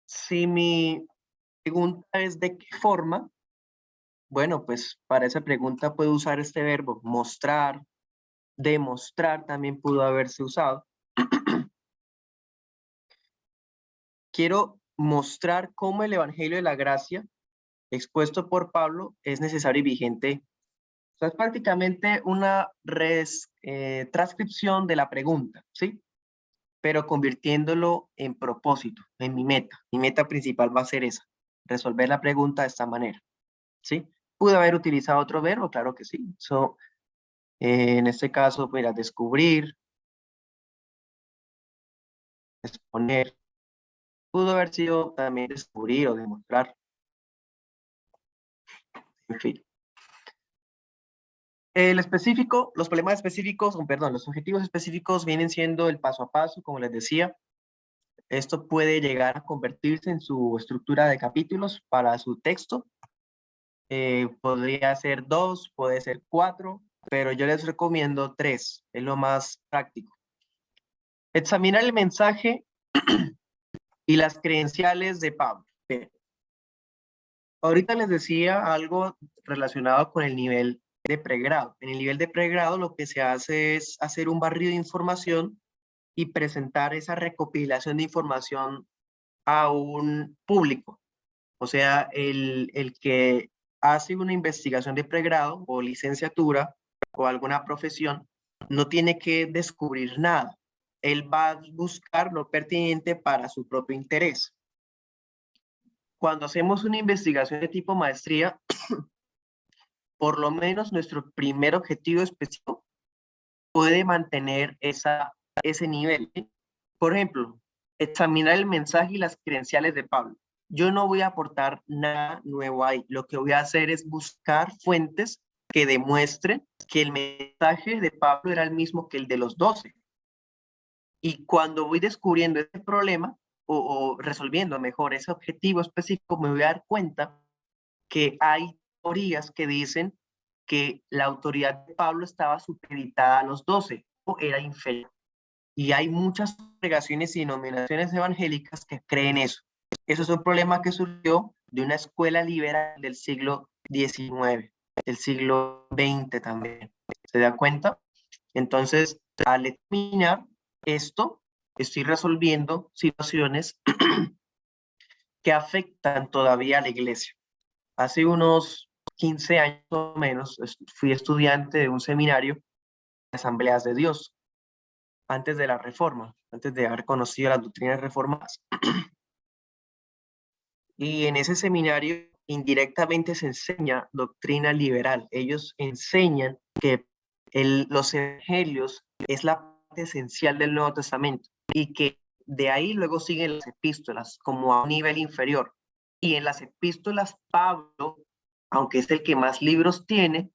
Si mi pregunta es ¿de qué forma? Bueno, pues para esa pregunta puedo usar este verbo mostrar, demostrar también pudo haberse usado. Quiero mostrar cómo el Evangelio de la Gracia expuesto por Pablo es necesario y vigente. O sea, es prácticamente una transcripción de la pregunta, ¿sí? Pero convirtiéndolo en propósito, en mi meta. Mi meta principal va a ser esa, resolver la pregunta de esta manera, ¿sí? ¿Pude haber utilizado otro verbo? Claro que sí. En este caso, mira, descubrir, exponer. Pudo haber sido también descubrir o demostrar, en fin. El específico, los problemas específicos, perdón, los objetivos específicos vienen siendo el paso a paso, como les decía. Esto puede llegar a convertirse en su estructura de capítulos para su texto. Podría ser 2, puede ser 4, pero yo les recomiendo 3, es lo más práctico. Examinar el mensaje y las credenciales de Pablo. Bien. Ahorita les decía algo relacionado con el nivel de pregrado. En el nivel de pregrado lo que se hace es hacer un barrido de información y presentar esa recopilación de información a un público. O sea, el que hace una investigación de pregrado o licenciatura o alguna profesión no tiene que descubrir nada. Él va a buscar lo pertinente para su propio interés. Cuando hacemos una investigación de tipo maestría, por lo menos nuestro primer objetivo específico puede mantener ese nivel. Por ejemplo, examinar el mensaje y las credenciales de Pablo. Yo no voy a aportar nada nuevo ahí. Lo que voy a hacer es buscar fuentes que demuestren que el mensaje de Pablo era el mismo que el de los 12. Y cuando voy descubriendo ese problema o resolviendo mejor ese objetivo específico, me voy a dar cuenta que hay teorías que dicen que la autoridad de Pablo estaba supeditada a los 12 o era inferior. Y hay muchas congregaciones y denominaciones evangélicas que creen eso. Eso es un problema que surgió de una escuela liberal del siglo XIX, del siglo XX también. ¿Se da cuenta? Entonces, al examinar esto, estoy resolviendo situaciones que afectan todavía a la iglesia. Hace unos 15 años o menos fui estudiante de un seminario de Asambleas de Dios, antes de la Reforma, antes de haber conocido las doctrinas reformadas. Y en ese seminario indirectamente se enseña doctrina liberal. Ellos enseñan que los evangelios es la parte esencial del Nuevo Testamento y que de ahí luego siguen las epístolas como a un nivel inferior. Y en las epístolas Pablo, aunque es el que más libros tiene,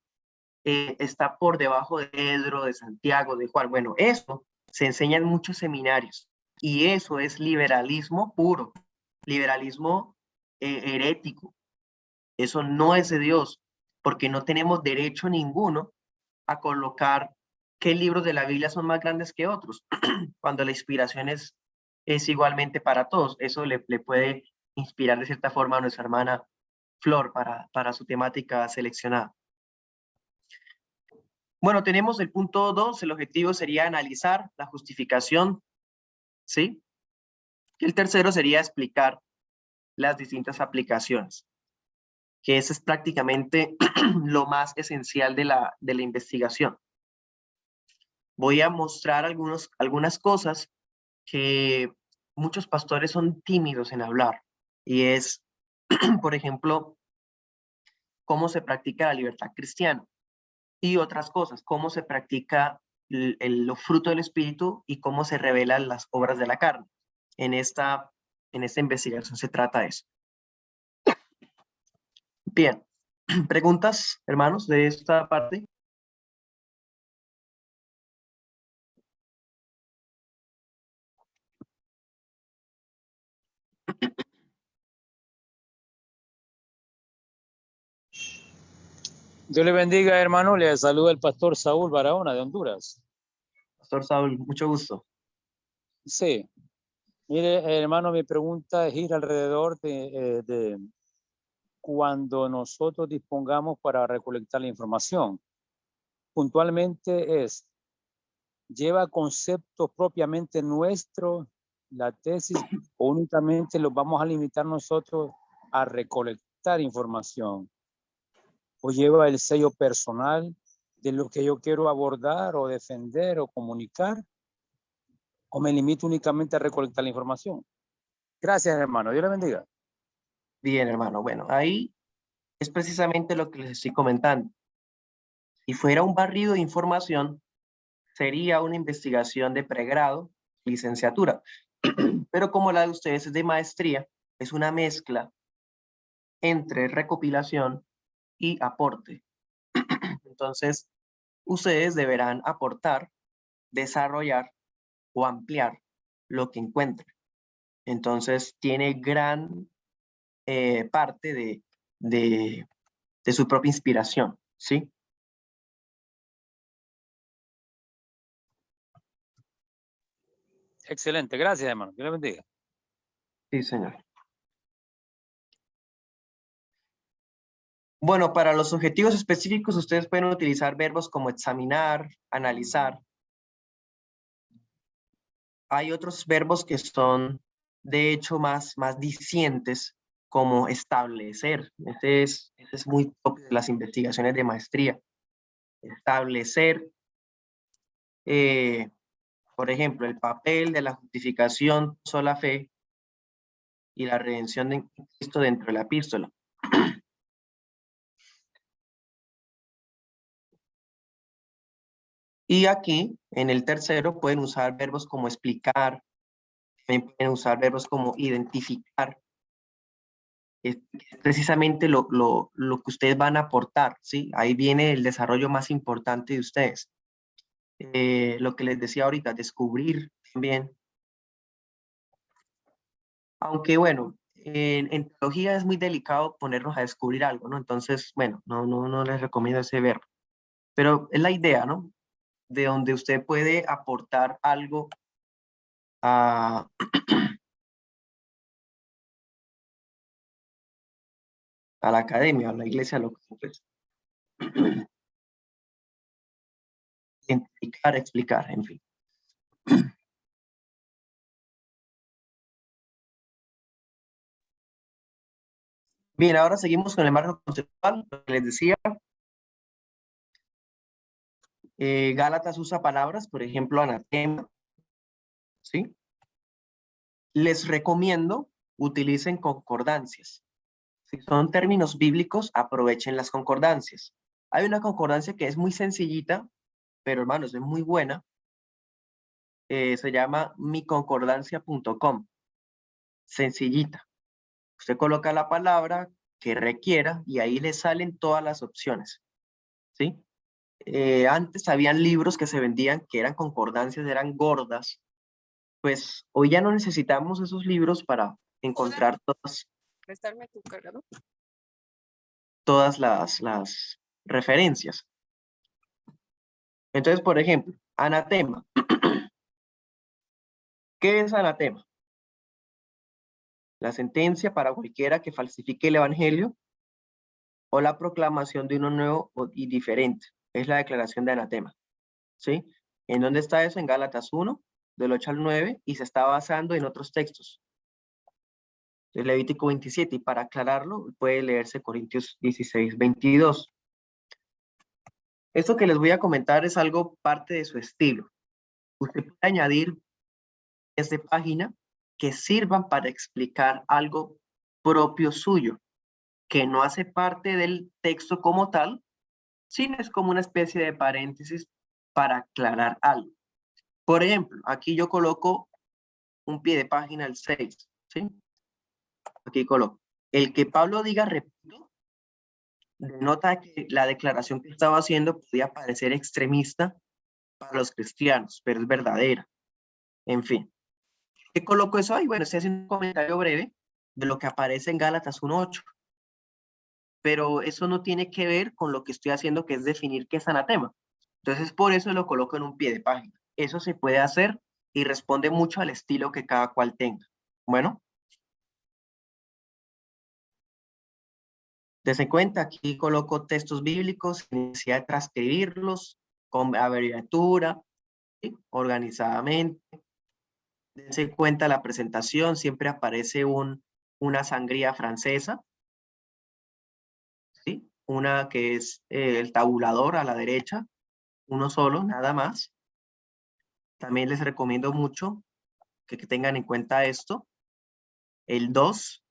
está por debajo de Pedro, de Santiago, de Juan. Bueno, eso se enseña en muchos seminarios y eso es liberalismo puro, liberalismo herético. Eso no es de Dios, porque no tenemos derecho ninguno a colocar qué libros de la Biblia son más grandes que otros, cuando la inspiración es igualmente para todos. Eso le puede inspirar de cierta forma a nuestra hermana Flor para su temática seleccionada. Bueno, tenemos el punto 2, el objetivo sería analizar la justificación, ¿sí? El tercero sería explicar las distintas aplicaciones, que ese es prácticamente lo más esencial de la investigación. Voy a mostrar algunas cosas que muchos pastores son tímidos en hablar, y es, por ejemplo, cómo se practica la libertad cristiana. Y otras cosas, cómo se practica los frutos del Espíritu y cómo se revelan las obras de la carne. En esta investigación se trata de eso. Bien, ¿preguntas, hermanos, de esta parte? Dios le bendiga, hermano. Le saluda el pastor Saúl Barahona de Honduras. Pastor Saúl, mucho gusto. Sí, Mire, hermano, mi pregunta gira alrededor de cuando nosotros dispongamos para recolectar la información. Puntualmente ¿lleva conceptos propiamente nuestros la tesis o únicamente los vamos a limitar nosotros a recolectar información? ¿O lleva el sello personal de lo que yo quiero abordar o defender o comunicar? ¿O me limito únicamente a recolectar la información? Gracias, hermano. Dios le bendiga. Bien, hermano. Bueno, ahí es precisamente lo que les estoy comentando. Si fuera un barrido de información, sería una investigación de pregrado, licenciatura. Pero como la de ustedes es de maestría, es una mezcla entre recopilación y aporte. Entonces, ustedes deberán aportar, desarrollar o ampliar lo que encuentren. Entonces, tiene gran parte de su propia inspiración, ¿sí? Excelente. Gracias, hermano. Dios le bendiga. Sí, señor. Bueno, para los objetivos específicos, ustedes pueden utilizar verbos como examinar, analizar. Hay otros verbos que son, de hecho, más dicientes, como establecer. Ese es muy propio de las investigaciones de maestría. Establecer, por ejemplo, el papel de la justificación sola fe y la redención de Cristo dentro de la epístola. Y aquí, en el tercero, pueden usar verbos como explicar, también pueden usar verbos como identificar. Es precisamente lo que ustedes van a aportar, ¿sí? Ahí viene el desarrollo más importante de ustedes. Lo que les decía ahorita, descubrir también. Aunque bueno, en teología es muy delicado ponernos a descubrir algo, ¿no? Entonces, bueno, no les recomiendo ese verbo. Pero es la idea, ¿no? De donde usted puede aportar algo a, a la academia, a la iglesia local, pues. Identificar, explicar, en fin. Bien, ahora seguimos con el marco conceptual, lo que les decía. Gálatas usa palabras, por ejemplo, anatema, ¿sí? Les recomiendo utilicen concordancias. Si son términos bíblicos, aprovechen las concordancias. Hay una concordancia que es muy sencillita, pero hermanos, es muy buena. Se llama miconcordancia.com. Sencillita. Usted coloca la palabra que requiera y ahí le salen todas las opciones, ¿sí? Antes habían libros que se vendían que eran concordancias, eran gordas. Pues hoy ya no necesitamos esos libros para encontrar prestarme tu cargador. Todas las referencias. Entonces, por ejemplo, anatema. ¿Qué es anatema? La sentencia para cualquiera que falsifique el evangelio o la proclamación de uno nuevo y diferente. Es la declaración de anatema, ¿sí? ¿En dónde está eso? En Gálatas 1, del 8 al 9, y se está basando en otros textos. De Levítico 27, y para aclararlo, puede leerse Corintios 16, 22. Esto que les voy a comentar es algo parte de su estilo. Usted puede añadir de página que sirvan para explicar algo propio suyo, que no hace parte del texto como tal, sino es como una especie de paréntesis para aclarar algo. Por ejemplo, aquí yo coloco un pie de página al 6, ¿sí? Aquí coloco. El que Pablo diga, repito, denota que la declaración que estaba haciendo podía parecer extremista para los cristianos, pero es verdadera. En fin. ¿Qué coloco eso ahí? Bueno, estoy haciendo un comentario breve de lo que aparece en Gálatas 1:8. Pero eso no tiene que ver con lo que estoy haciendo, que es definir qué es anatema. Entonces, por eso lo coloco en un pie de página. Eso se puede hacer y responde mucho al estilo que cada cual tenga. Bueno, dense cuenta, aquí coloco textos bíblicos sin necesidad de transcribirlos con abreviatura, ¿sí? Organizadamente. Dense cuenta, la presentación siempre aparece una sangría francesa, ¿sí? Una que es el tabulador a la derecha, uno solo, nada más. También les recomiendo mucho que tengan en cuenta esto. El 2,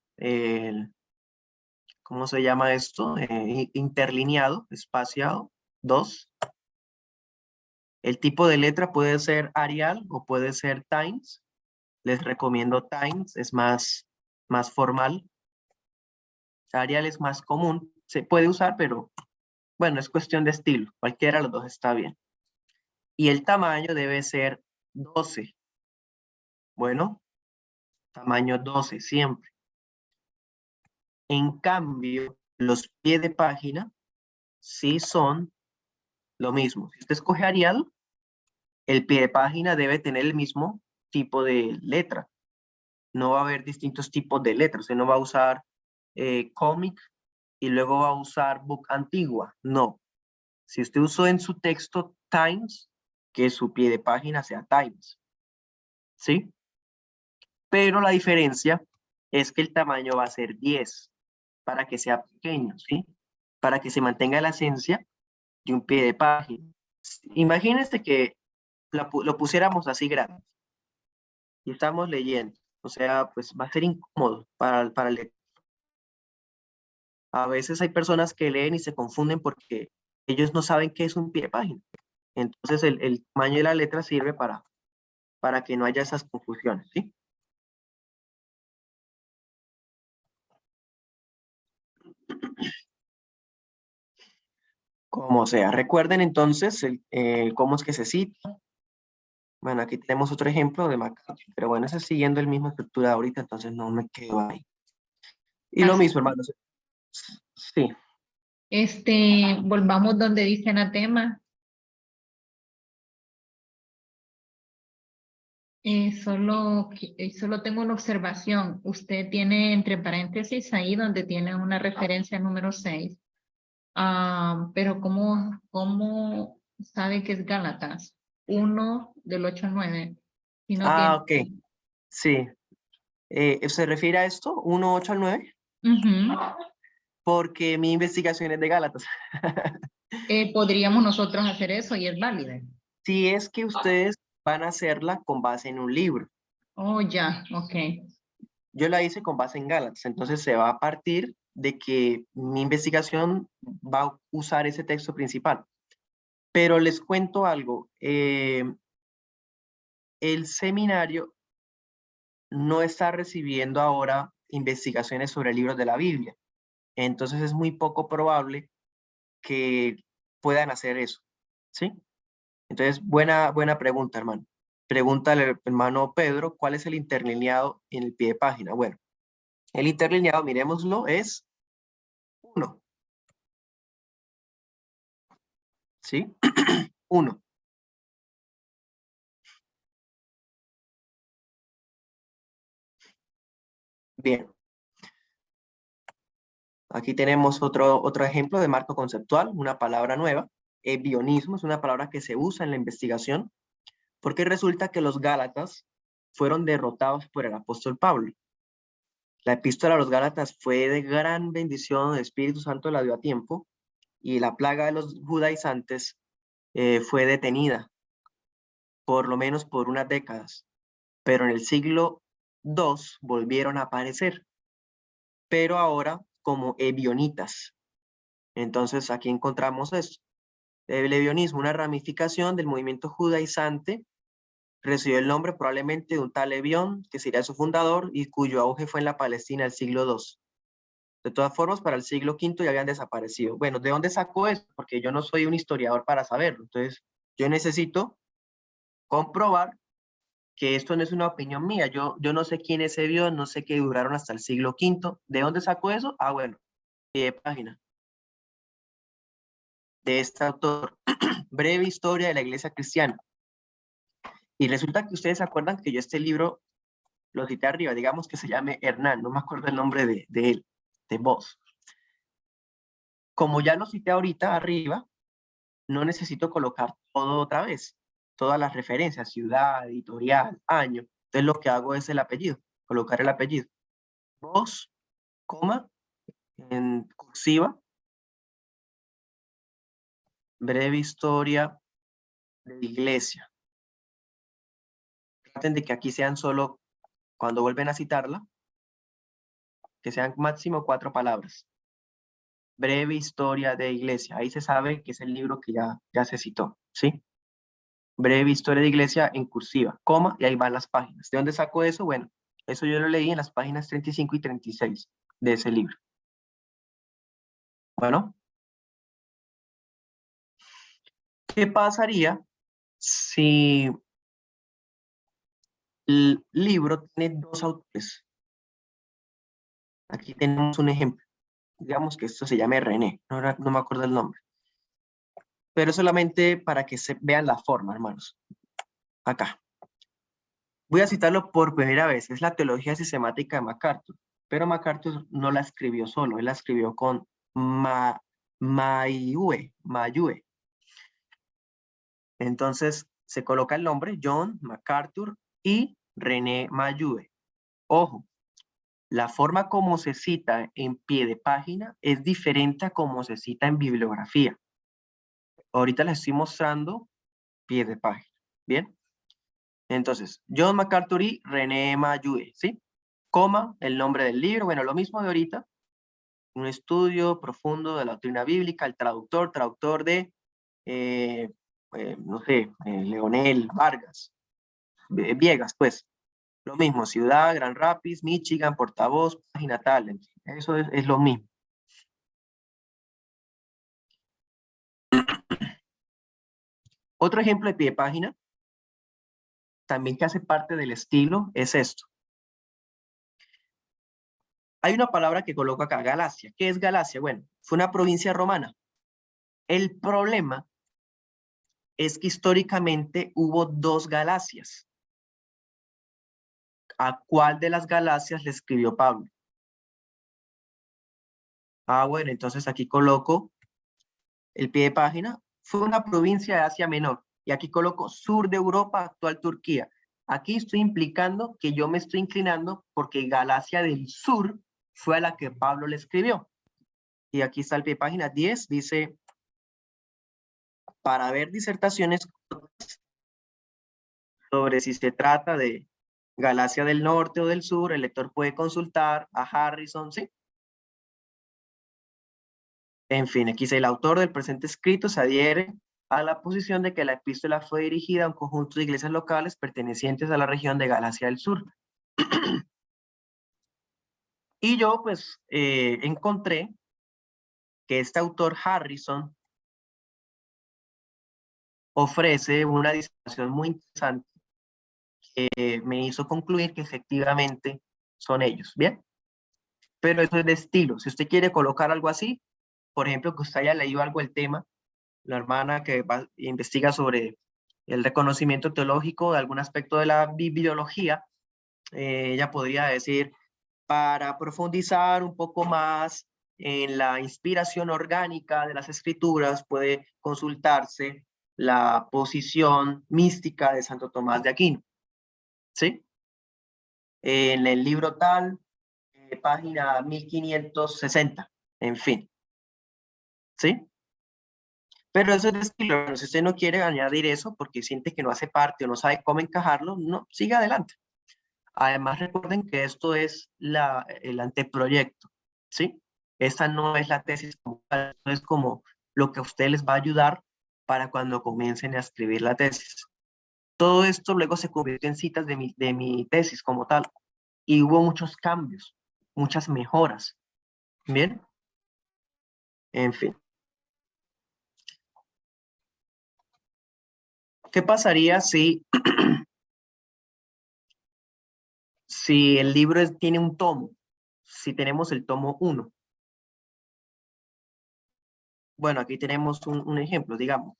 ¿cómo se llama esto? Interlineado, espaciado, 2. El tipo de letra puede ser Arial o puede ser Times. Les recomiendo Times, es más formal. Arial es más común, se puede usar, pero bueno, es cuestión de estilo. Cualquiera de los dos está bien. Y el tamaño debe ser 12. Bueno, tamaño 12 siempre. En cambio, los pies de página sí son lo mismo. Si usted escoge Arial, el pie de página debe tener el mismo tipo de letra. No va a haber distintos tipos de letras. Usted no va a usar cómic y luego va a usar book antigua. No. Si usted usó en su texto Times, que su pie de página sea Times. ¿Sí? Pero la diferencia es que el tamaño va a ser 10 para que sea pequeño, ¿sí? Para que se mantenga la esencia de un pie de página. Imagínense que lo pusiéramos así grande y estamos leyendo. O sea, pues va a ser incómodo para el lector. A veces hay personas que leen y se confunden porque ellos no saben qué es un pie de página. Entonces el tamaño de la letra sirve para que no haya esas confusiones, ¿sí? Como sea. Recuerden entonces cómo es que se cita. Bueno, aquí tenemos otro ejemplo de McCarthy, pero bueno, ese es siguiendo el mismo estructura ahorita, entonces no me quedo ahí. Y lo Así. mismo, hermanos. Sí. Volvamos donde dice anatema. Solo tengo una observación. Usted tiene entre paréntesis ahí donde tiene una referencia número 6. Pero ¿cómo sabe que es Gálatas? 1 del 8 al 9. Si no tiene... Ok. Sí. ¿Se refiere a esto? ¿1, 8 al 9? Ujú. Porque mi investigación es de Gálatas. Podríamos nosotros hacer eso y es válido. Si es que ustedes van a hacerla con base en un libro. Oh, ya, ok. Yo la hice con base en Gálatas, entonces se va a partir de que mi investigación va a usar ese texto principal. Pero les cuento algo. El seminario no está recibiendo ahora investigaciones sobre libros de la Biblia. Entonces es muy poco probable que puedan hacer eso. ¿Sí? Entonces, buena pregunta, hermano. Pregúntale al hermano Pedro, ¿cuál es el interlineado en el pie de página? Bueno, el interlineado, miremoslo, es 1. ¿Sí? 1. Bien. Aquí tenemos otro ejemplo de marco conceptual, una palabra nueva. Ebionismo es una palabra que se usa en la investigación porque resulta que los Gálatas fueron derrotados por el apóstol Pablo. La epístola a los Gálatas fue de gran bendición, el Espíritu Santo la dio a tiempo y la plaga de los judaizantes fue detenida, por lo menos por unas décadas. Pero en el siglo II volvieron a aparecer, pero ahora como ebionitas. Entonces aquí encontramos esto. El ebionismo, una ramificación del movimiento judaizante, recibió el nombre probablemente de un tal Ebión, que sería su fundador y cuyo auge fue en la Palestina del siglo II. De todas formas, para el siglo V ya habían desaparecido. Bueno, ¿de dónde sacó esto? Porque yo no soy un historiador para saberlo. Entonces, yo necesito comprobar que esto no es una opinión mía. Yo no sé quién es Ebión, no sé qué duraron hasta el siglo V. ¿De dónde sacó eso? Ah, bueno, de página de este autor. Breve historia de la iglesia cristiana. Y resulta que ustedes se acuerdan que yo este libro lo cité arriba, digamos que se llame Hernán, no me acuerdo el nombre de él, de vos. Como ya lo cité ahorita arriba, no necesito colocar todo otra vez, todas las referencias, ciudad, editorial, año. Entonces lo que hago es el apellido, colocar el apellido. Vos, coma, en cursiva, breve historia de iglesia. Traten de que aquí sean solo, cuando vuelven a citarla, que sean máximo 4 palabras. Breve historia de iglesia. Ahí se sabe que es el libro que ya se citó, ¿sí? Breve historia de iglesia en cursiva, coma, y ahí van las páginas. ¿De dónde saco eso? Bueno, eso yo lo leí en las páginas 35 y 36 de ese libro. Bueno, ¿qué pasaría si el libro tiene 2 autores? Aquí tenemos un ejemplo. Digamos que esto se llame René, no me acuerdo el nombre. Pero solamente para que se vean la forma, hermanos. Acá. Voy a citarlo por primera vez. Es la teología sistemática de MacArthur. Pero MacArthur no la escribió solo. Él la escribió con Mayue. Entonces se coloca el nombre John MacArthur y René Mayue. Ojo, la forma como se cita en pie de página es diferente a como se cita en bibliografía. Ahorita les estoy mostrando pie de página. ¿Bien? Entonces, John MacArthur y René Mayue, ¿sí? Coma, el nombre del libro, bueno, lo mismo de ahorita. Un estudio profundo de la doctrina bíblica, el traductor de, no sé, Leonel Vargas, Viegas, pues. Lo mismo, ciudad, Grand Rapids, Michigan, portavoz, página tal, en fin, eso es lo mismo. Otro ejemplo de pie de página, también que hace parte del estilo, es esto. Hay una palabra que coloco acá, Galacia. ¿Qué es Galacia? Bueno, fue una provincia romana. El problema es que históricamente hubo 2 Galacias. ¿A cuál de las Galacias le escribió Pablo? Ah, bueno, entonces aquí coloco el pie de página. Fue una provincia de Asia Menor. Y aquí coloco sur de Europa, actual Turquía. Aquí estoy implicando que yo me estoy inclinando porque Galacia del Sur fue a la que Pablo le escribió. Y aquí está el pie de página 10, dice, para ver disertaciones sobre si se trata de Galacia del Norte o del Sur, el lector puede consultar a Harrison, ¿sí? En fin, aquí dice, el autor del presente escrito se adhiere a la posición de que la epístola fue dirigida a un conjunto de iglesias locales pertenecientes a la región de Galacia del Sur. Y yo, pues, encontré que este autor Harrison ofrece una disertación muy interesante que me hizo concluir que efectivamente son ellos, ¿bien? Pero eso es de estilo. Si usted quiere colocar algo así, por ejemplo, que usted haya leído algo del tema, la hermana que investiga sobre el reconocimiento teológico de algún aspecto de la bibliología, ella podría decir, para profundizar un poco más en la inspiración orgánica de las escrituras, puede consultarse la posición mística de Santo Tomás de Aquino, ¿sí? En el libro tal, página 1560, en fin, ¿sí? Pero eso es de estilo. Si usted no quiere añadir eso porque siente que no hace parte o no sabe cómo encajarlo, no, siga adelante. Además, recuerden que esto es el anteproyecto, ¿sí? Esta no es la tesis como tal, esto es como lo que a ustedes les va a ayudar para cuando comiencen a escribir la tesis. Todo esto luego se convirtió en citas de mi tesis como tal. Y hubo muchos cambios, muchas mejoras. ¿Bien? En fin. ¿Qué pasaría si, si el libro tiene un tomo? Si tenemos el tomo 1. Bueno, aquí tenemos un ejemplo, digamos,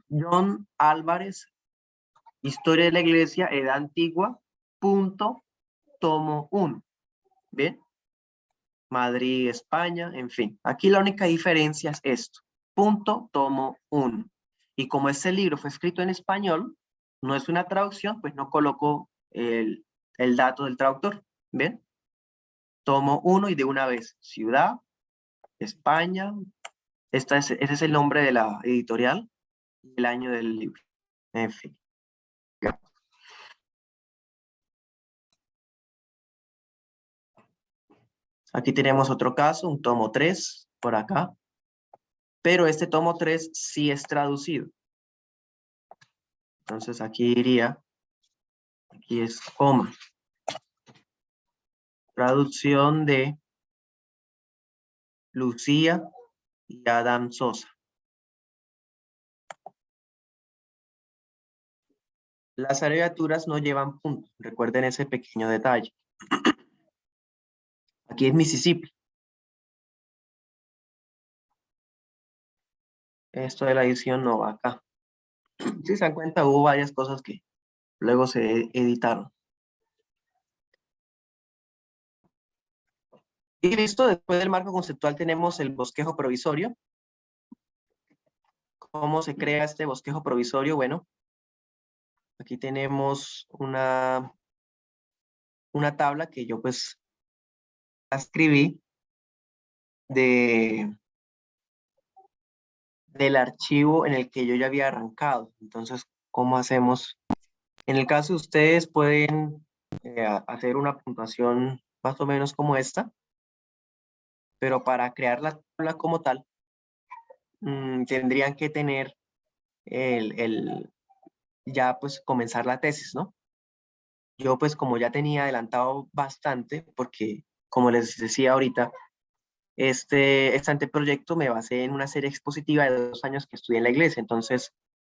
John Álvarez Historia de la Iglesia, Edad Antigua, punto, tomo 1. ¿Bien? Madrid, España, en fin. Aquí la única diferencia es esto. Punto, tomo 1. Y como este libro fue escrito en español, no es una traducción, pues no coloco el dato del traductor. ¿Bien? Tomo 1 y de una vez. Ciudad, España. Ese es el nombre de la editorial y el año del libro. En fin. Ya. Aquí tenemos otro caso, un tomo 3, por acá. Pero este tomo 3 sí es traducido. Entonces aquí iría, aquí es coma. Traducción de Lucía y Adam Sosa. Las abreviaturas no llevan punto. Recuerden ese pequeño detalle. Aquí es Mississippi. Esto de la edición no va acá. Si se dan cuenta, hubo varias cosas que luego se editaron. Y listo, después del marco conceptual tenemos el bosquejo provisorio. ¿Cómo se crea este bosquejo provisorio? Bueno, aquí tenemos una tabla que yo pues la escribí del archivo en el que yo ya había arrancado. Entonces, ¿cómo hacemos? En el caso de ustedes pueden hacer una puntuación más o menos como esta, pero para crear la tabla como tal, tendrían que tener ya pues comenzar la tesis, ¿no? Yo pues como ya tenía adelantado bastante, porque como les decía ahorita, este anteproyecto me basé en una serie expositiva de 2 años que estudié en la iglesia, entonces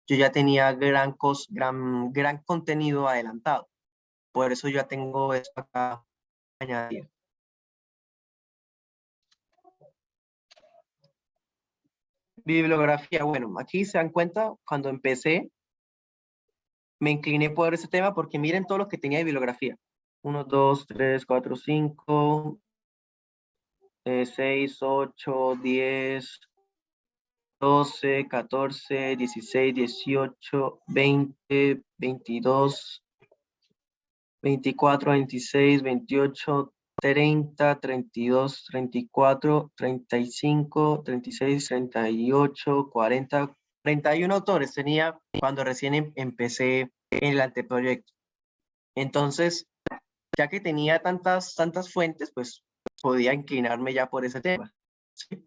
yo ya tenía gran contenido adelantado. Por eso ya tengo esto acá añadido. Bibliografía, bueno, aquí se dan cuenta, cuando empecé, me incliné por ese tema porque miren todo lo que tenía de bibliografía. 1, 2, 3, 4, 5, 6, 8, 10, 12, 14, 16, 18, 20, 22, 24, 26, 28, 30, 32, 34, 35, 36, 38, 40, 31 autores tenía cuando recién empecé en el anteproyecto. Entonces, ya que tenía tantas fuentes, pues podía inclinarme ya por ese tema. ¿Sí?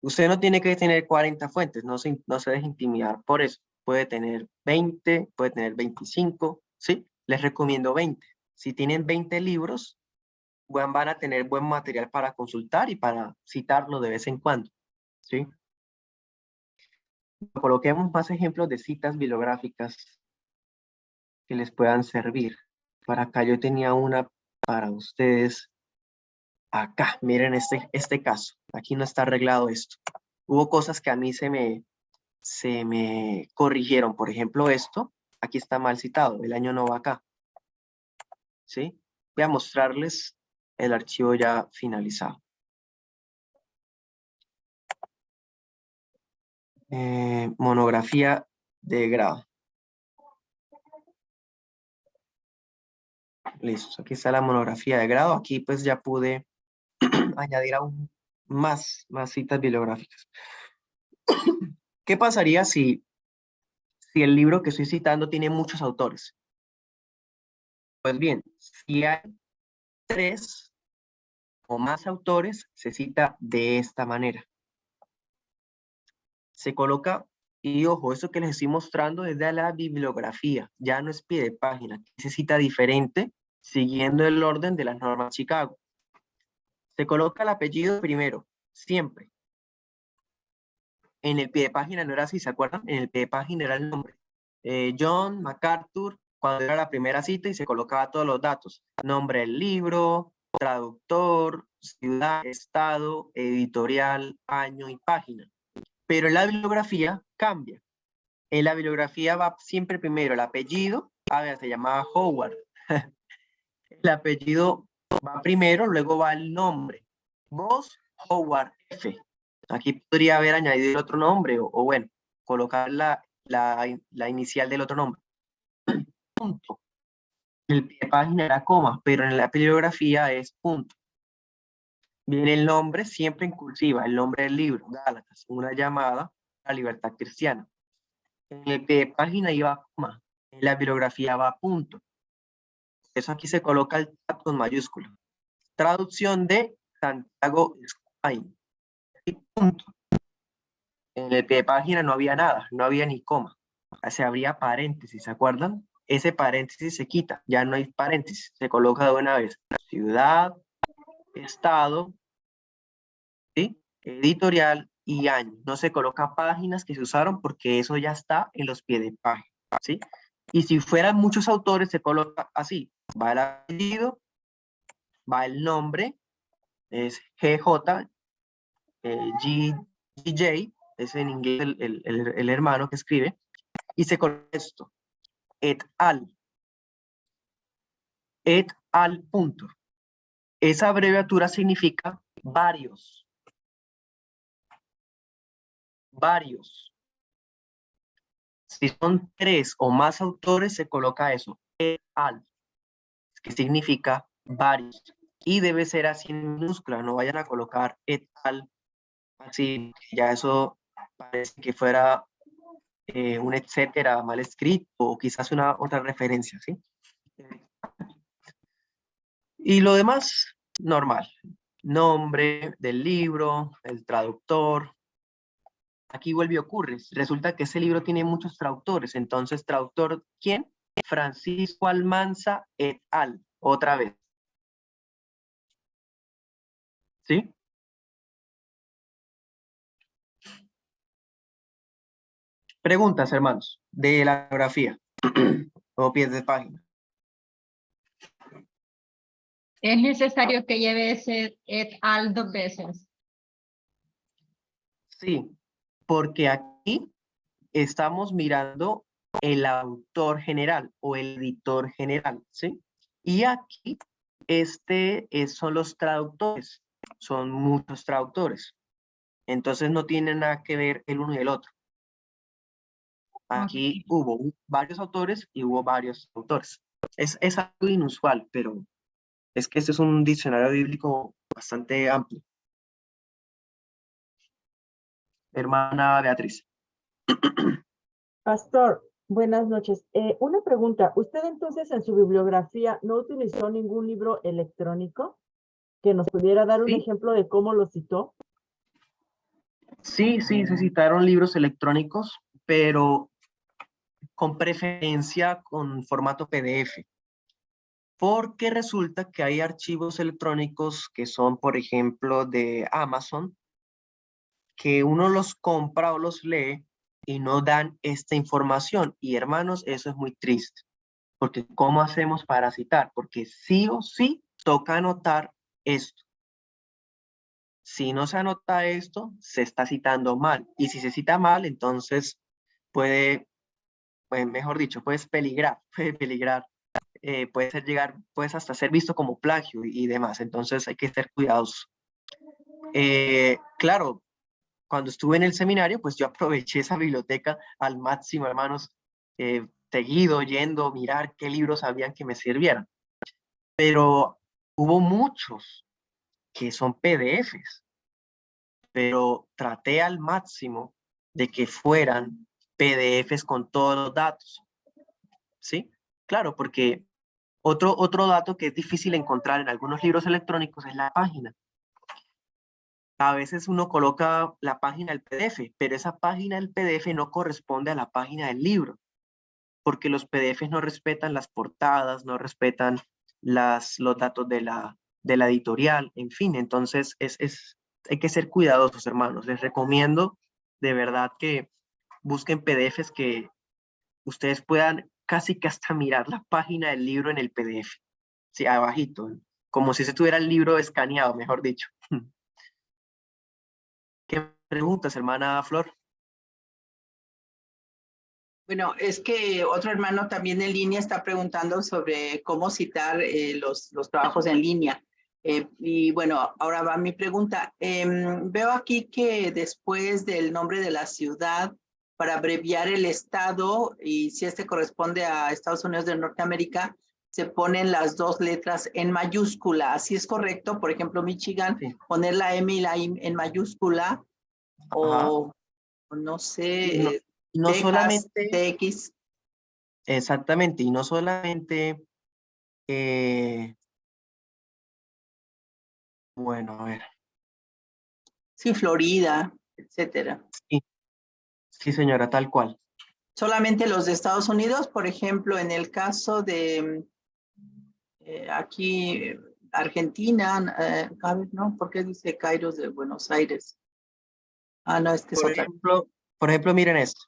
Usted no tiene que tener 40 fuentes, no se deje intimidar por eso. Puede tener 20, puede tener 25, ¿sí? Les recomiendo 20. Si tienen 20 libros, van a tener buen material para consultar y para citarlo de vez en cuando, ¿sí? Coloquemos más ejemplos de citas bibliográficas que les puedan servir. Para acá yo tenía una para ustedes. Acá, miren este caso. Aquí no está arreglado esto. Hubo cosas que a mí se me corrigieron. Por ejemplo, esto, aquí está mal citado. El año no va acá. ¿Sí? Voy a mostrarles el archivo ya finalizado. Monografía de grado. Listo, aquí está la monografía de grado. Aquí pues ya pude añadir aún más citas bibliográficas. ¿Qué pasaría si el libro que estoy citando tiene muchos autores? Pues bien, si hay 3 o más autores, se cita de esta manera. Se coloca, y ojo, eso que les estoy mostrando es de la bibliografía, ya no es pie de página, se cita diferente, siguiendo el orden de las normas Chicago. Se coloca el apellido primero, siempre. En el pie de página no era así, ¿se acuerdan? En el pie de página era el nombre. John MacArthur, cuando era la primera cita y se colocaba todos los datos. Nombre del libro, traductor, ciudad, estado, editorial, año y página. Pero en la bibliografía cambia. En la bibliografía va siempre primero el apellido. A ver, se llamaba Howard. El apellido va primero, luego va el nombre. Vos, Howard F. Aquí podría haber añadido el otro nombre o bueno, colocar la inicial del otro nombre. Punto. El pie de página era coma, pero en la bibliografía es punto. Viene el nombre siempre en cursiva, el nombre del libro, Gálatas, una llamada a la libertad cristiana. En el pie de página iba coma, en la bibliografía va punto. Eso aquí se coloca el tab con mayúscula. Traducción de Santiago Spain. Y punto. En el pie de página no había nada, no había ni coma. Se abría paréntesis, ¿se acuerdan? Ese paréntesis se quita, ya no hay paréntesis, se coloca de una vez. Ciudad, estado, ¿sí? Editorial y año. No se coloca páginas que se usaron porque eso ya está en los pies de página, ¿sí? Y si fueran muchos autores, se coloca así. Va el apellido, va el nombre, es GJ, GJ, es en inglés el hermano que escribe, y se coloca esto, et al. Et al punto. Esa abreviatura significa varios. Varios. Si son 3 o más autores, se coloca eso, et al, que significa varios. Y debe ser así en minúscula, no vayan a colocar et al, así, ya eso parece que fuera un etcétera mal escrito, o quizás una otra referencia, ¿sí? Y lo demás, normal. Nombre del libro, el traductor. Aquí vuelve a ocurrir. Resulta que ese libro tiene muchos traductores. Entonces, ¿traductor quién? Francisco Almanza et al. Otra vez. ¿Sí? Preguntas, hermanos, de la bibliografía o pies de página. ¿Es necesario que lleve ese et al 2 veces? Sí, porque aquí estamos mirando el autor general o el editor general, ¿sí? Y aquí son los traductores, son muchos traductores. Entonces no tiene nada que ver el uno y el otro. Aquí hubo varios autores y hubo varios autores. Es algo inusual, pero es que este es un diccionario bíblico bastante amplio. Hermana Beatriz. Pastor, buenas noches. Una pregunta. ¿Usted entonces en su bibliografía no utilizó ningún libro electrónico que nos pudiera dar un Sí. ejemplo de cómo lo citó? Sí, se citaron libros electrónicos, pero con preferencia con formato PDF. Porque resulta que hay archivos electrónicos que son, por ejemplo, de Amazon, que uno los compra o los lee y no dan esta información. Y hermanos, eso es muy triste. Porque ¿cómo hacemos para citar? Porque sí o sí toca anotar esto. Si no se anota esto, se está citando mal. Y si se cita mal, entonces puede, pues, mejor dicho, puedes peligrar, puede peligrar. Puedes hasta ser visto como plagio y demás. Entonces hay que ser cuidadosos. Claro, cuando estuve en el seminario, pues yo aproveché esa biblioteca al máximo, hermanos, seguido, yendo, mirar qué libros habían que me sirvieran. Pero hubo muchos que son PDFs, pero traté al máximo de que fueran PDFs con todos los datos. ¿Sí? Claro, porque otro dato que es difícil encontrar en algunos libros electrónicos es la página. A veces uno coloca la página del PDF, pero esa página del PDF no corresponde a la página del libro, porque los PDFs no respetan las portadas, no respetan los datos de la editorial, en fin, entonces hay que ser cuidadosos, hermanos. Les recomiendo de verdad que busquen PDFs que ustedes puedan casi que hasta mirar la página del libro en el PDF. Sí, abajito, como si se tuviera el libro escaneado, mejor dicho. ¿Qué preguntas, hermana Flor? Bueno, es que otro hermano también en línea está preguntando sobre cómo citar los trabajos en línea. Y bueno, ahora va mi pregunta. Veo aquí que después del nombre de la ciudad, para abreviar el estado, y si este corresponde a Estados Unidos de Norteamérica, se ponen las dos letras en mayúscula. ¿Así es correcto? Por ejemplo, Michigan, Sí. poner la M y la I en mayúscula, Ajá. o no Y sé, no Texas, solamente, TX. exactamente, y no solamente, bueno, a ver, Sí, Florida, etcétera. sí, sí, señora, tal cual. Solamente los de Estados Unidos, por ejemplo, en el caso de aquí, Argentina, a ver, ¿no? ¿Por qué dice Kairos de Buenos Aires? Ah, no, es que es otra. Por ejemplo, miren esto.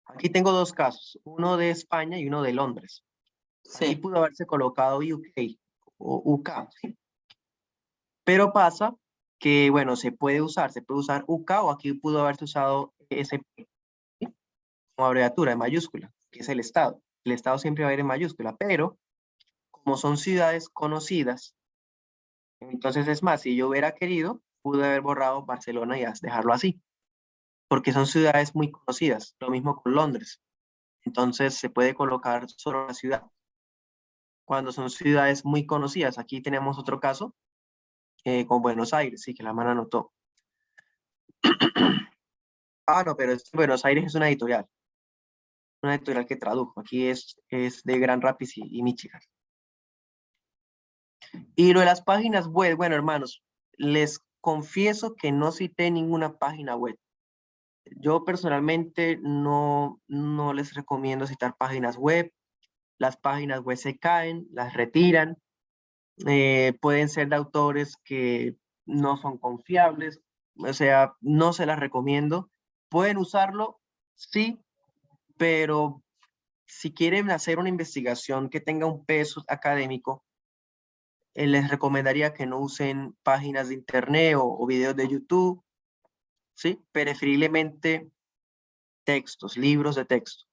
Aquí tengo dos casos, uno de España y uno de Londres. Aquí Sí, pudo haberse colocado UK o UK, ¿sí? Pero pasa que, bueno, se puede usar UK o aquí pudo haberse usado SP, ¿sí? Como abreviatura en mayúscula, que es el estado. El estado siempre va a ir en mayúscula, pero como son ciudades conocidas, entonces es más, si yo hubiera querido, pude haber borrado Barcelona y dejarlo así, porque son ciudades muy conocidas. Lo mismo con Londres. Entonces se puede colocar solo la ciudad. Cuando son ciudades muy conocidas, aquí tenemos otro caso con Buenos Aires, sí, que la hermana anotó. Ah, no, pero Buenos Aires es una editorial que tradujo. Aquí es de Grand Rapids y Michigan. Y lo de las páginas web, bueno, hermanos, les confieso que no cité ninguna página web. Yo personalmente no les recomiendo citar páginas web. Las páginas web se caen, las retiran. Pueden ser de autores que no son confiables. O sea, no se las recomiendo. Pueden usarlo, sí, pero si quieren hacer una investigación que tenga un peso académico, les recomendaría que no usen páginas de internet o videos de YouTube, ¿sí? Preferiblemente textos, libros de texto.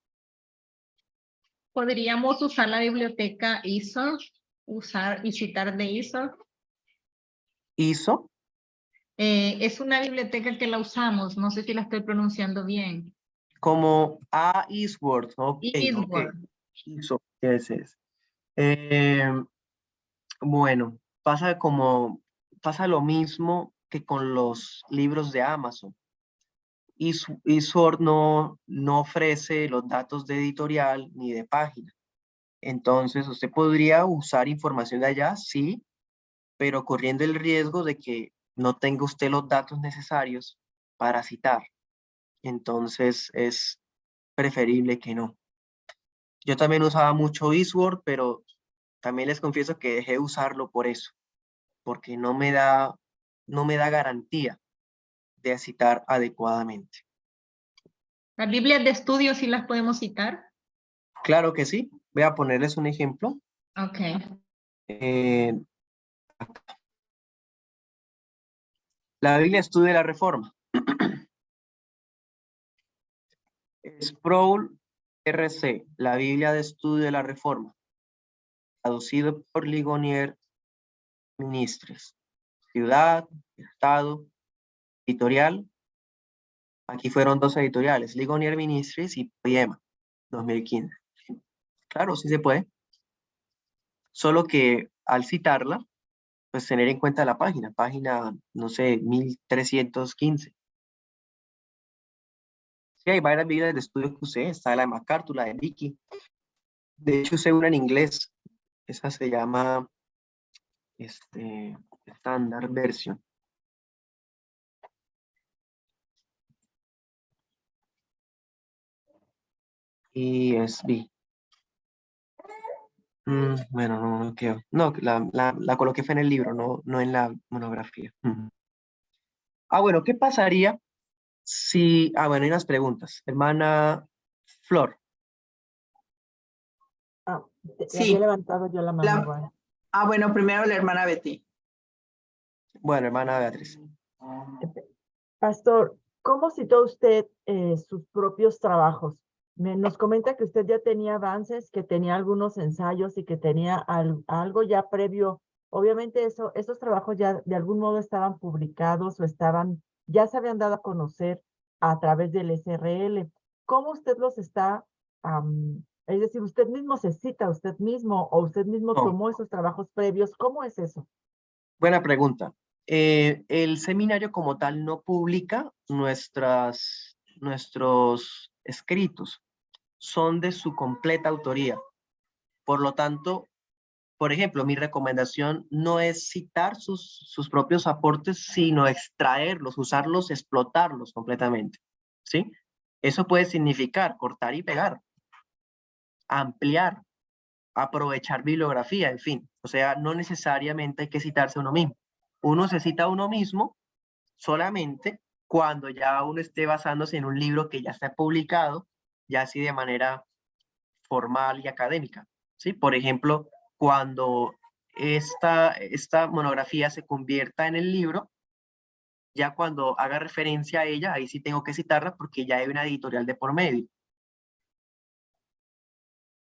¿Podríamos usar la biblioteca ISO? Usar y citar de ISO. ISO, Es una biblioteca que la usamos, no sé si la estoy pronunciando bien. como A Eastward, ok, ok. Eastward. ISO, ese es. Eh, bueno, pasa lo mismo que con los libros de Amazon. eSword no ofrece los datos de editorial ni de página. Entonces, usted podría usar información de allá, sí, pero corriendo el riesgo de que no tenga usted los datos necesarios para citar. Entonces, es preferible que no. Yo también usaba mucho eSword, pero también les confieso que dejé de usarlo por eso, porque no me da garantía de citar adecuadamente. ¿Las Biblias de estudio sí las podemos citar? Claro que sí. Voy a ponerles un ejemplo. Ok. Eh, la Biblia Estudio de la Reforma. Sproul RC, la Biblia de Estudio de la Reforma. Traducido por Ligonier Ministries. Ciudad, Estado, editorial. Aquí fueron dos editoriales, Ligonier Ministries y Poema, 2015. Claro, sí se puede. Solo que al citarla, pues tener en cuenta la página, no sé, 1315. Sí, hay varias Biblias de estudio que usé, está la de MacArthur, la de Vicky. De hecho, usé una en inglés. Esa se llama Standard Version. ESV. Bueno, no creo. No, la coloqué fue en el libro, no en la monografía. Bueno, ¿qué pasaría si... bueno, hay unas preguntas. Hermana Flor. Había sí. levantado yo la mano igual. Bueno, primero la hermana Betty. Bueno, hermana Beatriz. Pastor, ¿cómo citó usted sus propios trabajos? Nos comenta que usted ya tenía avances, que tenía algunos ensayos y que tenía algo ya previo. Obviamente esos trabajos ya de algún modo estaban publicados o ya se habían dado a conocer a través del SRL. ¿Cómo usted los está, es decir, usted mismo se cita a usted mismo o usted mismo No. tomó esos trabajos previos? ¿Cómo es eso? Buena pregunta. El seminario como tal no publica nuestros escritos. Son de su completa autoría. Por lo tanto, por ejemplo, mi recomendación no es citar sus propios aportes, sino extraerlos, usarlos, explotarlos completamente. ¿Sí? Eso puede significar cortar y pegar, ampliar, aprovechar bibliografía, en fin. O sea, no necesariamente hay que citarse a uno mismo. Uno se cita a uno mismo solamente cuando ya uno esté basándose en un libro que ya está publicado, ya así de manera formal y académica. ¿Sí? Por ejemplo, cuando esta monografía se convierta en el libro, ya cuando haga referencia a ella, ahí sí tengo que citarla porque ya hay una editorial de por medio.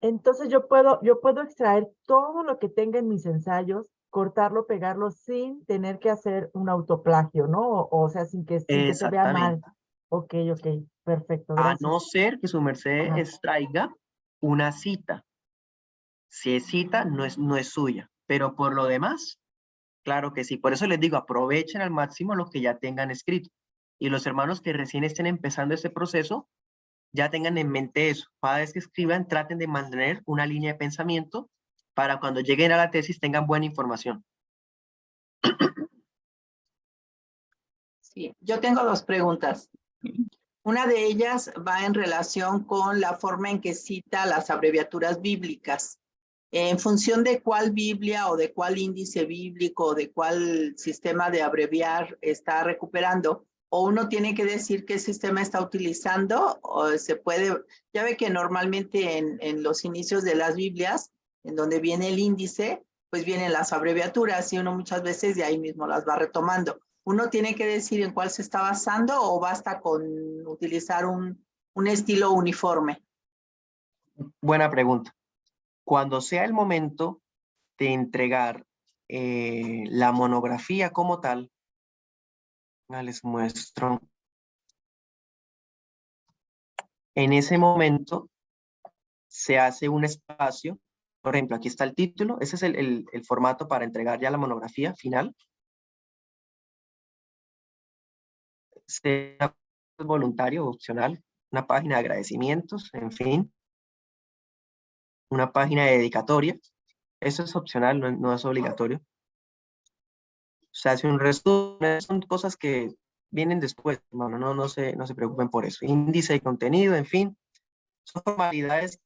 Entonces yo puedo extraer todo lo que tenga en mis ensayos, cortarlo, pegarlo sin tener que hacer un autoplagio, ¿no? O sea, sin que se vea mal. Exactamente. Ok, perfecto, A gracias. no ser que su merced Ajá. extraiga una cita. Si es cita, no es suya. Pero por lo demás, claro que sí. Por eso les digo, aprovechen al máximo lo que ya tengan escrito. Y los hermanos que recién estén empezando ese proceso, ya tengan en mente eso. Cada vez que escriban, traten de mantener una línea de pensamiento para cuando lleguen a la tesis tengan buena información. Sí, yo tengo dos preguntas. Una de ellas va en relación con la forma en que cita las abreviaturas bíblicas. En función de cuál Biblia o de cuál índice bíblico o de cuál sistema de abreviar está recuperando, o uno tiene que decir qué sistema está utilizando, o se puede, ya ve que normalmente en los inicios de las Biblias, en donde viene el índice, pues vienen las abreviaturas y uno muchas veces de ahí mismo las va retomando. ¿Uno tiene que decir en cuál se está basando o basta con utilizar un estilo uniforme? Buena pregunta. Cuando sea el momento de entregar la monografía como tal, les muestro. En ese momento se hace un espacio. Por ejemplo, aquí está el título. Ese es el formato para entregar ya la monografía final. Sea voluntario o opcional. Una página de agradecimientos, en fin. Una página de dedicatoria. Eso es opcional, no es obligatorio. Se hace un resumen. Son cosas que vienen después, hermano. No se preocupen por eso. Índice de contenido, en fin. Son formalidades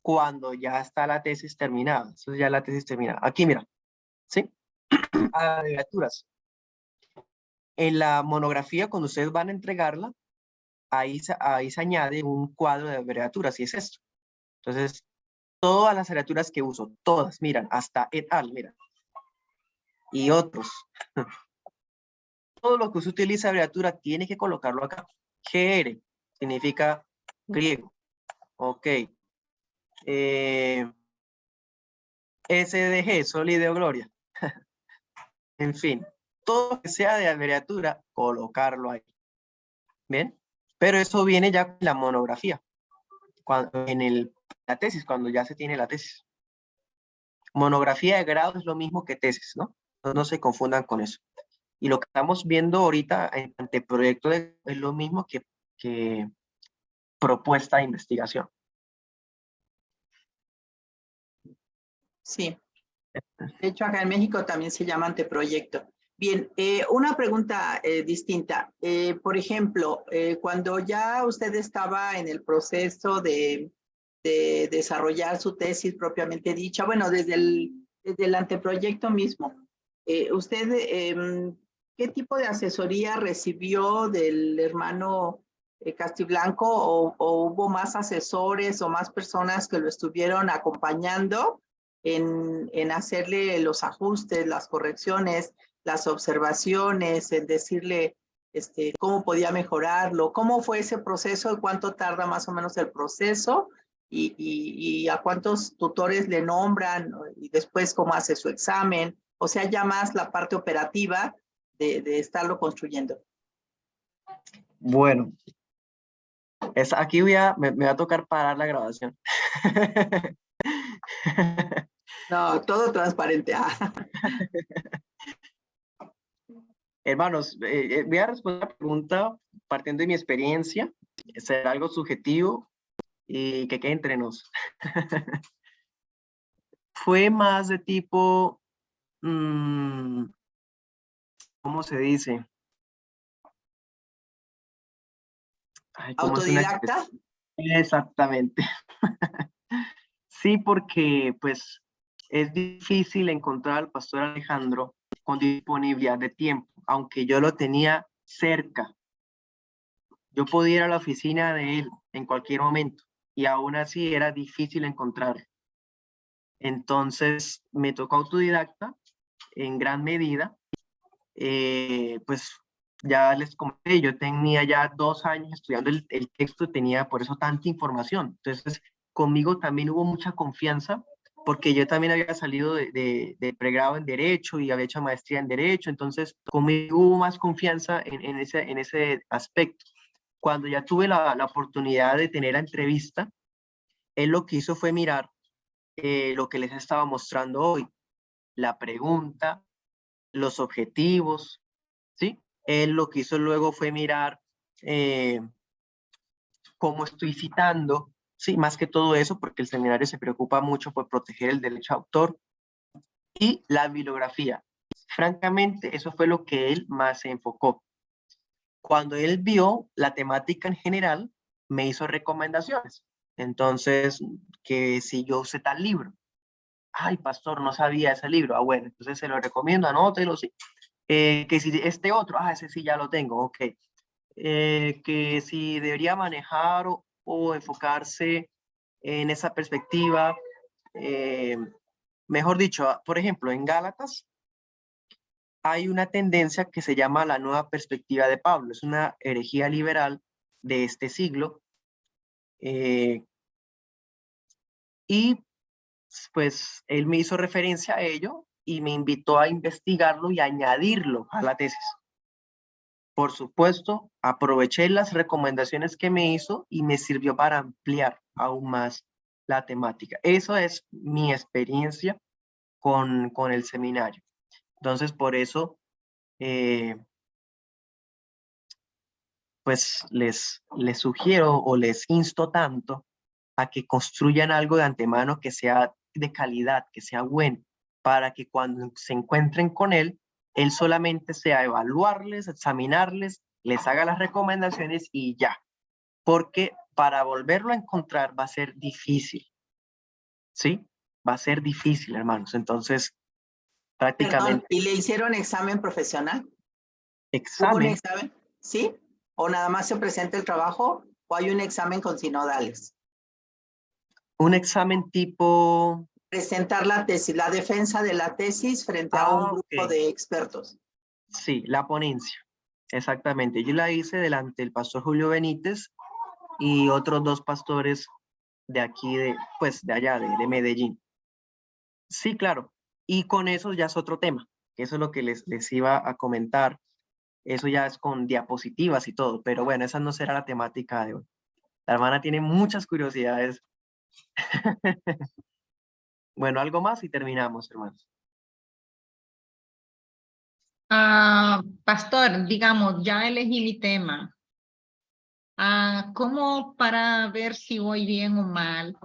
cuando ya está la tesis terminada. Eso ya la tesis terminada. Aquí, mira. ¿Sí? Abreviaturas. En la monografía, cuando ustedes van a entregarla, ahí se añade un cuadro de abreviaturas, y es esto. Entonces, todas las abreviaturas que uso, todas, miran, hasta et al, mira. Y otros. Todo lo que usted utiliza abreviatura tiene que colocarlo acá. GR significa griego. Ok. SDG, Solideo Gloria. En fin, todo lo que sea de abreviatura, colocarlo ahí. ¿Bien? Pero eso viene ya con la monografía, la tesis, cuando ya se tiene la tesis. Monografía de grado es lo mismo que tesis, ¿no? No se confundan con eso. Y lo que estamos viendo ahorita en anteproyecto es lo mismo que propuesta de investigación. Sí. De hecho, acá en México también se llama anteproyecto. Bien, una pregunta distinta. Por ejemplo, cuando ya usted estaba en el proceso de desarrollar su tesis propiamente dicha, bueno, desde el anteproyecto mismo, ¿usted qué tipo de asesoría recibió del hermano Castiblanco o hubo más asesores o más personas que lo estuvieron acompañando en hacerle los ajustes, las correcciones, las observaciones, en decirle cómo podía mejorarlo, cómo fue ese proceso, cuánto tarda más o menos el proceso y a cuántos tutores le nombran y después cómo hace su examen, o sea, ya más la parte operativa de estarlo construyendo. Bueno, aquí me va a tocar parar la grabación. No, todo transparente. Hermanos, voy a responder la pregunta partiendo de mi experiencia. Será algo subjetivo y que quede entre nos. Fue más de tipo, ¿cómo se dice? Ay, ¿cómo es una ¿Autodidacta? expresión? Exactamente. Sí, porque pues es difícil encontrar al pastor Alejandro con disponibilidad de tiempo, aunque yo lo tenía cerca. Yo podía ir a la oficina de él en cualquier momento y aún así era difícil encontrarlo. Entonces me tocó autodidacta en gran medida. Pues ya les comenté, yo tenía ya 2 años estudiando el texto, tenía por eso tanta información. Entonces conmigo también hubo mucha confianza porque yo también había salido de pregrado en Derecho y había hecho maestría en Derecho, entonces conmigo hubo más confianza en ese aspecto. Cuando ya tuve la oportunidad de tener la entrevista, él lo que hizo fue mirar lo que les estaba mostrando hoy, la pregunta, los objetivos, ¿sí? Él lo que hizo luego fue mirar cómo estoy citando, sí, más que todo eso, porque el seminario se preocupa mucho por proteger el derecho de autor, y la bibliografía. Francamente, eso fue lo que él más se enfocó. Cuando él vio la temática en general, me hizo recomendaciones. Entonces, que si yo usé tal libro, ay, pastor, no sabía ese libro, bueno, entonces se lo recomiendo, anótelo, sí. Que si este otro, ese sí ya lo tengo, ok. Que si debería manejar o enfocarse en esa perspectiva, mejor dicho, por ejemplo, en Gálatas hay una tendencia que se llama la nueva perspectiva de Pablo, es una herejía liberal de este siglo, y pues él me hizo referencia a ello y me invitó a investigarlo y añadirlo a la tesis. Por supuesto, aproveché las recomendaciones que me hizo y me sirvió para ampliar aún más la temática. Eso es mi experiencia con el seminario. Entonces, por eso, pues les sugiero o les insto tanto a que construyan algo de antemano que sea de calidad, que sea bueno, para que cuando se encuentren con él solamente sea evaluarles, examinarles, les haga las recomendaciones y ya. Porque para volverlo a encontrar va a ser difícil, ¿sí? Va a ser difícil, hermanos. Entonces, Perdón, prácticamente ¿y le hicieron examen profesional? ¿Hubo un examen, examen? ¿Sí? ¿O nada más se presenta el trabajo o hay un examen con sinodales? un examen tipo, Presentar la tesis, la defensa de la tesis frente a un grupo ok, de expertos. sí, la ponencia, exactamente. Yo la hice delante del pastor Julio Benítez y otros 2 pastores de aquí, pues de allá, de Medellín. Sí, claro. Y con eso ya es otro tema. Eso es lo que les iba a comentar. Eso ya es con diapositivas y todo. Pero bueno, esa no será la temática de hoy. La hermana tiene muchas curiosidades. Bueno, algo más y terminamos, hermanos. Pastor, digamos, ya elegí mi tema. ¿Cómo para ver si voy bien o mal?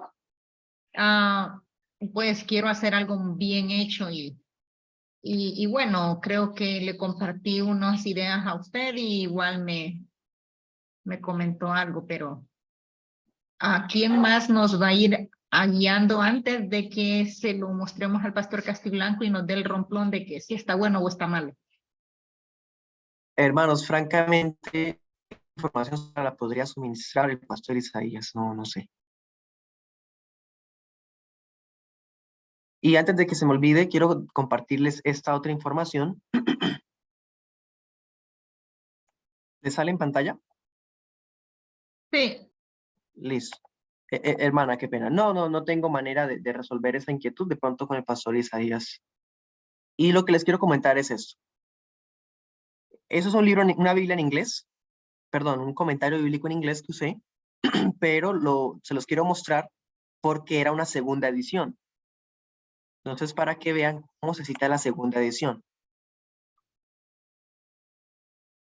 Pues quiero hacer algo bien hecho y bueno, creo que le compartí unas ideas a usted y igual me comentó algo, pero ¿a quién más nos va a ir guiando antes de que se lo mostremos al pastor Castiblanco y nos dé el romplón de que si está bueno o está malo? Hermanos, francamente, información la podría suministrar el pastor Isaías. No sé. Y antes de que se me olvide, quiero compartirles esta otra información. ¿Le sale en pantalla? Sí, Listo. Hermana, qué pena. No tengo manera de resolver esa inquietud de pronto con el pastor Isaías. Y lo que les quiero comentar es esto. Eso es un libro, una Biblia en inglés, perdón, un comentario bíblico en inglés que usé, pero se los quiero mostrar porque era una segunda edición. Entonces, para que vean cómo se cita la segunda edición.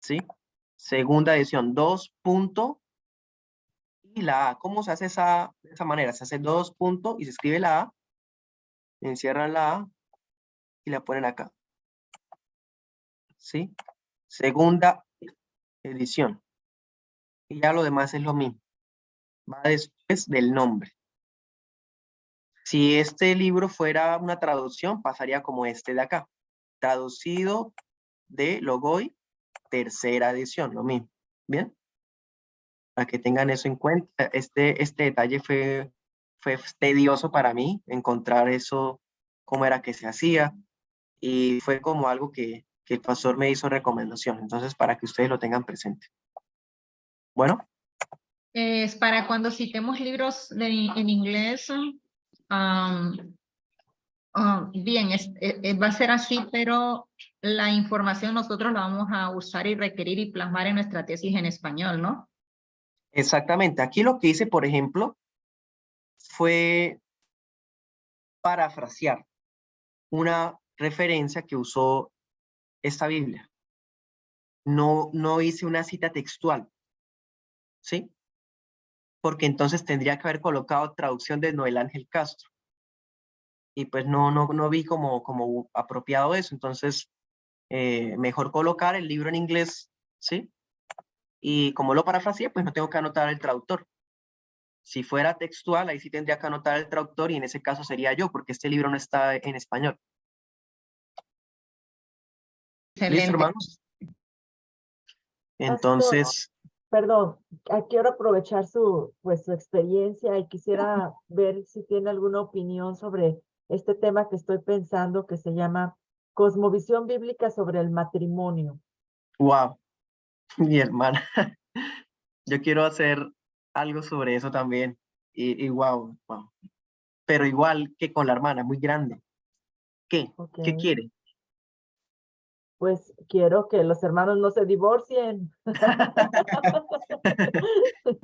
¿Sí? Segunda edición, 2 punto y la A. ¿Cómo se hace de esa manera? Se hace 2 punto y se escribe la A, encierran la A y la ponen acá. ¿Sí? Segunda edición. Y ya lo demás es lo mismo. Va después del nombre. Si este libro fuera una traducción, pasaría como este de acá. Traducido de Logoy, tercera edición, lo mismo. ¿Bien? Para que tengan eso en cuenta. Este detalle fue tedioso para mí, encontrar eso, cómo era que se hacía. Y fue como algo que el pastor me hizo recomendación. Entonces, para que ustedes lo tengan presente. Bueno. es para cuando citemos libros en inglés. Bien, va a ser así, pero la información nosotros la vamos a usar y requerir y plasmar en nuestra tesis en español, ¿no? Exactamente. Aquí lo que hice, por ejemplo, fue parafrasear una referencia que usó esta Biblia. No hice una cita textual, ¿sí? Porque entonces tendría que haber colocado traducción de Noel Ángel Castro. Y pues no vi como apropiado eso. Entonces, mejor colocar el libro en inglés, ¿sí? Y como lo parafraseé, pues no tengo que anotar el traductor. Si fuera textual, ahí sí tendría que anotar el traductor y en ese caso sería yo, porque este libro no está en español. ¿Listo, Excelente. hermanos? Pastor, Entonces, perdón, quiero aprovechar su experiencia y quisiera ver si tiene alguna opinión sobre este tema que estoy pensando que se llama Cosmovisión Bíblica sobre el Matrimonio. wow, mi hermana, yo quiero hacer algo sobre eso también. Y wow. Pero igual que con la hermana, muy grande. ¿Qué? Ok. ¿Qué quiere? Pues quiero que los hermanos no se divorcien.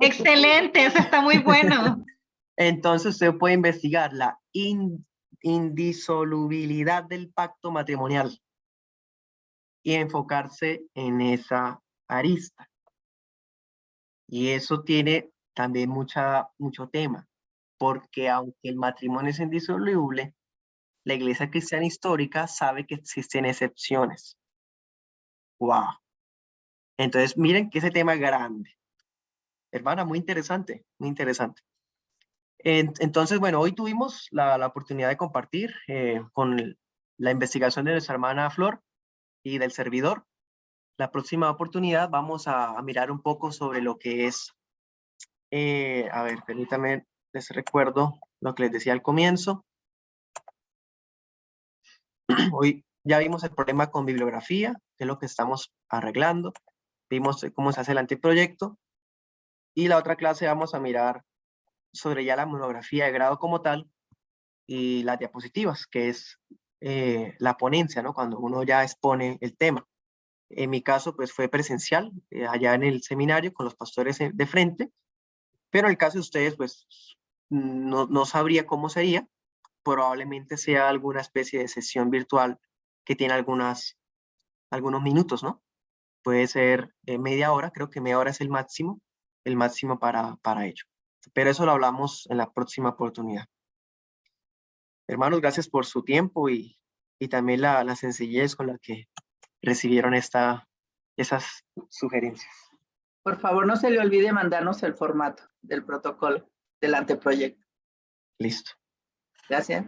Excelente, eso está muy bueno. Entonces usted puede investigar la indisolubilidad del pacto matrimonial y enfocarse en esa arista. Y eso tiene también mucho tema, porque aunque el matrimonio es indisoluble, la Iglesia Cristiana Histórica sabe que existen excepciones. Wow. Entonces, miren que ese tema es grande. Hermana, muy interesante, muy interesante. Entonces, bueno, hoy tuvimos la oportunidad de compartir con la investigación de nuestra hermana Flor y del servidor. La próxima oportunidad vamos a mirar un poco sobre lo que es, a ver, permítame, les recuerdo lo que les decía al comienzo. Hoy ya vimos el problema con bibliografía, que es lo que estamos arreglando. Vimos cómo se hace el anteproyecto. Y la otra clase vamos a mirar sobre ya la monografía de grado como tal y las diapositivas, que es la ponencia, ¿no? Cuando uno ya expone el tema. En mi caso, pues fue presencial, allá en el seminario con los pastores de frente, pero en el caso de ustedes, pues no sabría cómo sería. Probablemente sea alguna especie de sesión virtual que tiene algunos minutos, ¿no? Puede ser media hora, creo que media hora es el máximo para ello. Pero eso lo hablamos en la próxima oportunidad. Hermanos, gracias por su tiempo y también la sencillez con la que recibieron esas sugerencias. Por favor, no se le olvide mandarnos el formato del protocolo del anteproyecto. Listo. Gracias.